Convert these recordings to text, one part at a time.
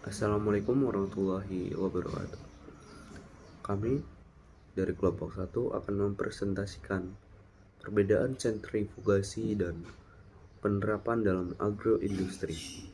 Assalamualaikum warahmatullahi wabarakatuh. Kami dari kelompok 1 akan mempresentasikan perbedaan sentrifugasi dan penerapan dalam agroindustri.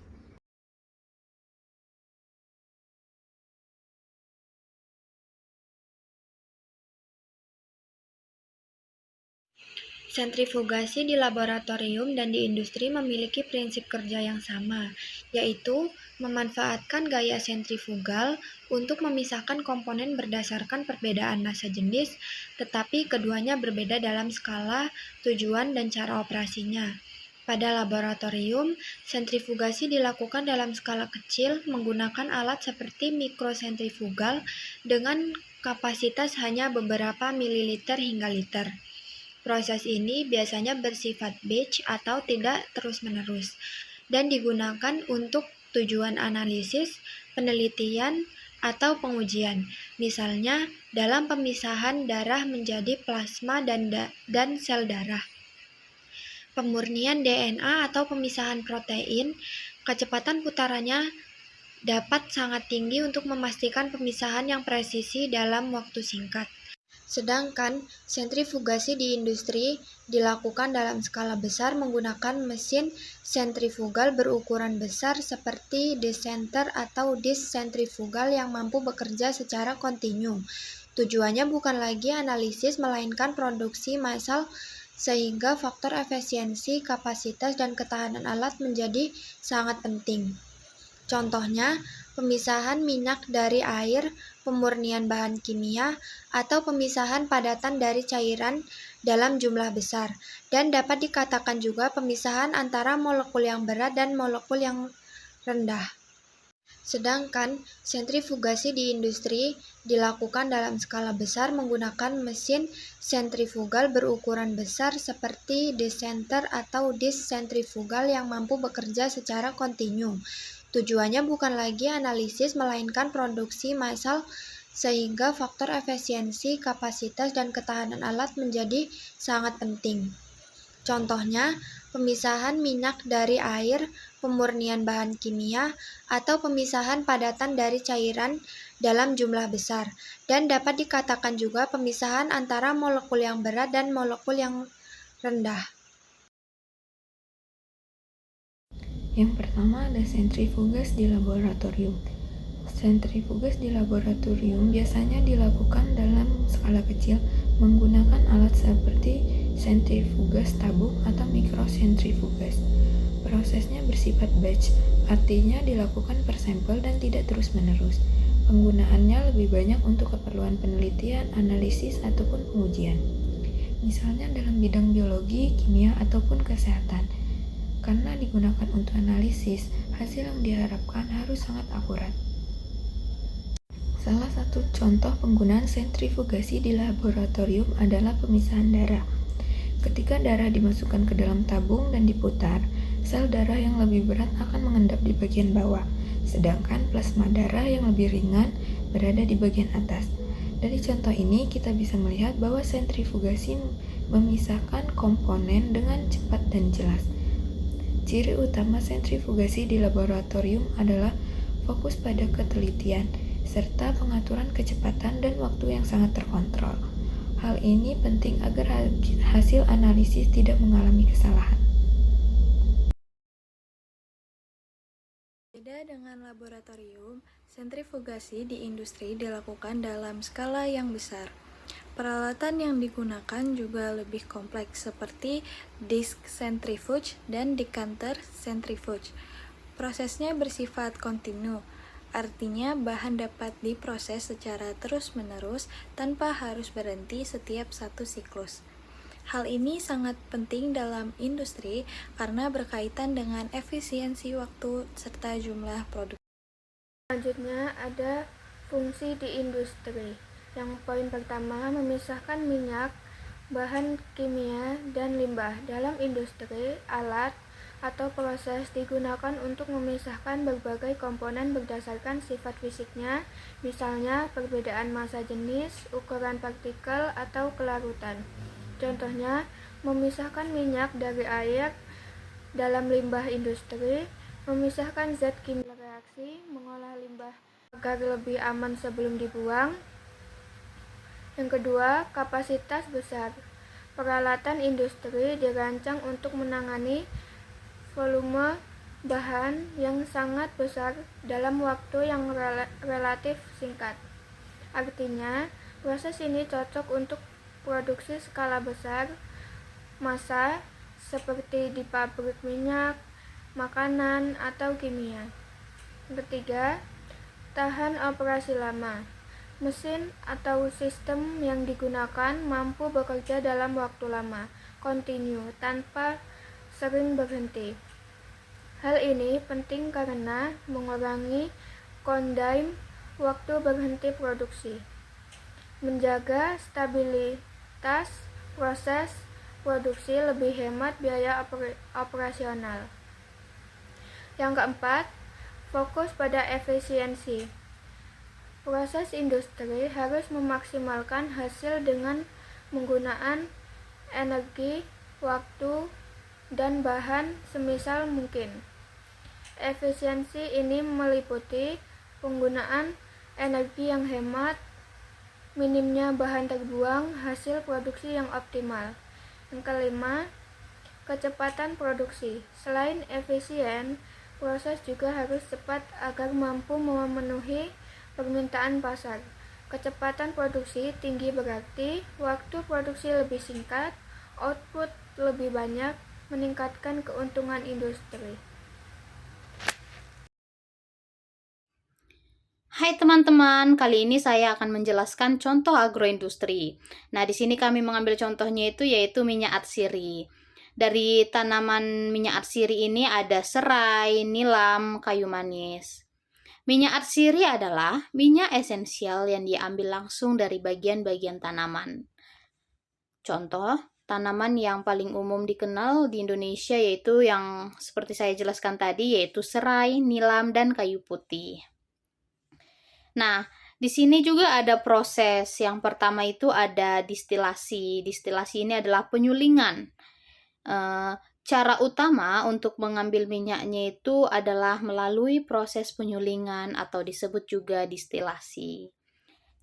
Sentrifugasi di laboratorium dan di industri memiliki prinsip kerja yang sama, yaitu memanfaatkan gaya sentrifugal untuk memisahkan komponen berdasarkan perbedaan massa jenis, tetapi keduanya berbeda dalam skala, tujuan, dan cara operasinya. Pada laboratorium, sentrifugasi dilakukan dalam skala kecil menggunakan alat seperti mikrosentrifugal dengan kapasitas hanya beberapa mililiter hingga liter. Proses ini biasanya bersifat batch atau tidak terus-menerus dan digunakan untuk tujuan analisis, penelitian, atau pengujian. Misalnya, dalam pemisahan darah menjadi plasma dan sel darah. Pemurnian DNA atau pemisahan protein, kecepatan putarannya dapat sangat tinggi untuk memastikan pemisahan yang presisi dalam waktu singkat. Sedangkan sentrifugasi di industri dilakukan dalam skala besar menggunakan mesin sentrifugal berukuran besar seperti descenter atau disk sentrifugal yang mampu bekerja secara kontinu. Tujuannya bukan lagi analisis melainkan produksi massal sehingga faktor efisiensi, kapasitas, dan ketahanan alat menjadi sangat penting. Contohnya, pemisahan minyak dari air, pemurnian bahan kimia, atau pemisahan padatan dari cairan dalam jumlah besar, dan dapat dikatakan juga pemisahan antara molekul yang berat dan molekul yang rendah. Sedangkan sentrifugasi di industri dilakukan dalam skala besar menggunakan mesin sentrifugal berukuran besar seperti descenter atau disk sentrifugal yang mampu bekerja secara kontinu. Tujuannya bukan lagi analisis melainkan produksi massal sehingga faktor efisiensi, kapasitas, dan ketahanan alat menjadi sangat penting. Contohnya, pemisahan minyak dari air, pemurnian bahan kimia, atau pemisahan padatan dari cairan dalam jumlah besar, dan dapat dikatakan juga pemisahan antara molekul yang berat dan molekul yang rendah. Yang pertama ada sentrifugas di laboratorium. Sentrifugas di laboratorium biasanya dilakukan dalam skala kecil menggunakan alat seperti sentrifugas tabung atau mikrosentrifugas. Prosesnya bersifat batch, artinya dilakukan per sampel dan tidak terus-menerus. Penggunaannya lebih banyak untuk keperluan penelitian, analisis, ataupun pengujian. Misalnya dalam bidang biologi, kimia, ataupun kesehatan. Karena digunakan untuk analisis, hasil yang diharapkan harus sangat akurat. Salah satu contoh penggunaan sentrifugasi di laboratorium adalah pemisahan darah. Ketika darah dimasukkan ke dalam tabung dan diputar, sel darah yang lebih berat akan mengendap di bagian bawah, sedangkan plasma darah yang lebih ringan berada di bagian atas. Dari contoh ini, kita bisa melihat bahwa sentrifugasi memisahkan komponen dengan cepat dan jelas. Ciri utama sentrifugasi di laboratorium adalah fokus pada ketelitian, serta pengaturan kecepatan dan waktu yang sangat terkontrol. Hal ini penting agar hasil analisis tidak mengalami kesalahan. Beda dengan laboratorium, sentrifugasi di industri dilakukan dalam skala yang besar. Peralatan yang digunakan juga lebih kompleks seperti disk centrifuge dan decanter centrifuge. Prosesnya bersifat kontinu, artinya bahan dapat diproses secara terus-menerus tanpa harus berhenti setiap satu siklus. Hal ini sangat penting dalam industri karena berkaitan dengan efisiensi waktu serta jumlah produk. Selanjutnya ada fungsi di industri. Yang poin pertama, memisahkan minyak, bahan kimia, dan limbah. Dalam industri, alat atau proses digunakan untuk memisahkan berbagai komponen berdasarkan sifat fisiknya, misalnya perbedaan massa jenis, ukuran partikel, atau kelarutan. Contohnya, memisahkan minyak dari air dalam limbah industri, memisahkan zat kimia reaksi, mengolah agar lebih aman sebelum dibuang. Yang kedua, kapasitas besar. Peralatan industri dirancang untuk menangani volume bahan yang sangat besar dalam waktu yang relatif singkat. Artinya, proses ini cocok untuk produksi skala besar, massa, seperti di pabrik minyak, makanan, atau kimia. Yang ketiga, tahan operasi lama. Mesin atau sistem yang digunakan mampu bekerja dalam waktu lama, kontinu, tanpa sering berhenti. Hal ini penting karena mengurangi downtime, waktu berhenti produksi, menjaga stabilitas proses produksi, lebih hemat biaya operasional. Yang keempat, fokus pada efisiensi. Proses industri harus memaksimalkan hasil dengan menggunakan energi, waktu, dan bahan semisal mungkin. Efisiensi ini meliputi penggunaan energi yang hemat, minimnya bahan terbuang, hasil produksi yang optimal. Yang kelima, kecepatan produksi. Selain efisien, proses juga harus cepat agar mampu memenuhi permintaan pasar. Kecepatan produksi tinggi berarti waktu produksi lebih singkat, output lebih banyak, meningkatkan keuntungan industri. Hai teman-teman, kali ini saya akan menjelaskan contoh agroindustri. Nah, di sini kami mengambil contohnya yaitu minyak atsiri. Dari tanaman minyak atsiri ini ada serai, nilam, kayu manis. Minyak atsiri adalah minyak esensial yang diambil langsung dari bagian-bagian tanaman. Contoh, tanaman yang paling umum dikenal di Indonesia yaitu yang seperti saya jelaskan tadi, yaitu serai, nilam, dan kayu putih. Nah, di sini juga ada proses. Yang pertama itu ada distilasi. Distilasi ini adalah penyulingan. Cara utama untuk mengambil minyaknya itu adalah melalui proses penyulingan atau disebut juga distilasi.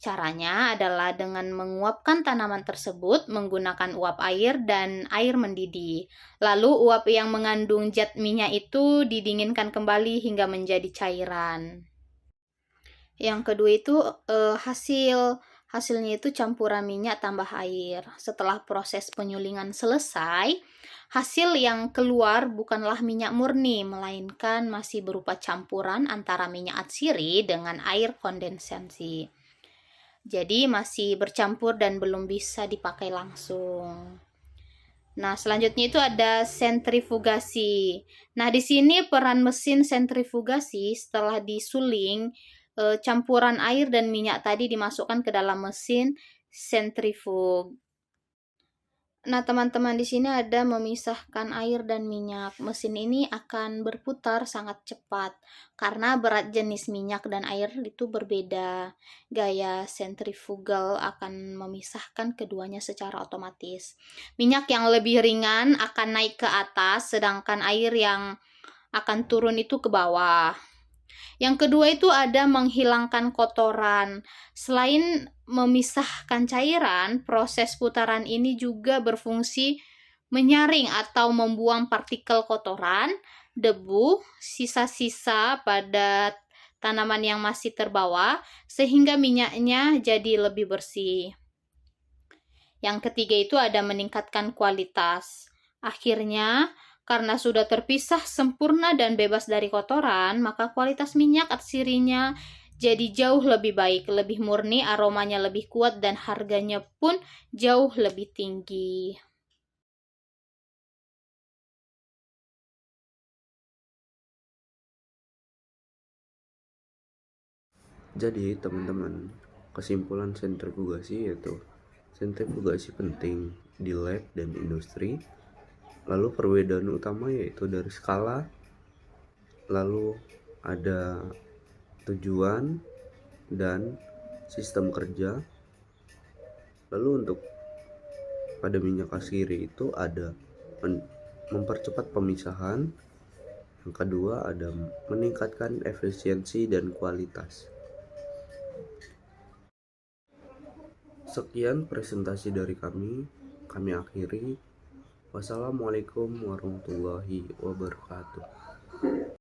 Caranya adalah dengan menguapkan tanaman tersebut menggunakan uap air dan air mendidih. Lalu uap yang mengandung zat minyak itu didinginkan kembali hingga menjadi cairan. Yang kedua itu hasilnya itu campuran minyak tambah air. Setelah proses penyulingan selesai, hasil yang keluar bukanlah minyak murni, melainkan masih berupa campuran antara minyak atsiri dengan air kondensasi. Jadi masih bercampur dan belum bisa dipakai langsung. Nah, selanjutnya itu ada sentrifugasi. Nah, di sini peran mesin sentrifugasi setelah disuling, campuran air dan minyak tadi dimasukkan ke dalam mesin sentrifug. Nah, teman-teman, di sini ada memisahkan air dan minyak. Mesin ini akan berputar sangat cepat karena berat jenis minyak dan air itu berbeda. Gaya sentrifugal akan memisahkan keduanya secara otomatis. Minyak yang lebih ringan akan naik ke atas, sedangkan air yang akan turun itu ke bawah. Yang kedua itu ada menghilangkan kotoran. Selain memisahkan cairan, proses putaran ini juga berfungsi menyaring atau membuang partikel kotoran, debu, sisa-sisa pada tanaman yang masih terbawa, sehingga minyaknya jadi lebih bersih. Yang ketiga itu ada meningkatkan kualitas. Akhirnya, karena sudah terpisah sempurna dan bebas dari kotoran, maka kualitas minyak atsirinya jadi jauh lebih baik, lebih murni, aromanya lebih kuat, dan harganya pun jauh lebih tinggi. Jadi teman-teman, kesimpulan sentrifugasi yaitu sentrifugasi penting di lab dan industri. Lalu perbedaan utama yaitu dari skala, lalu ada tujuan dan sistem kerja. Lalu untuk pada minyak atsiri itu ada mempercepat pemisahan. Yang kedua ada meningkatkan efisiensi dan kualitas. Sekian presentasi dari kami akhiri. Wassalamualaikum warahmatullahi wabarakatuh.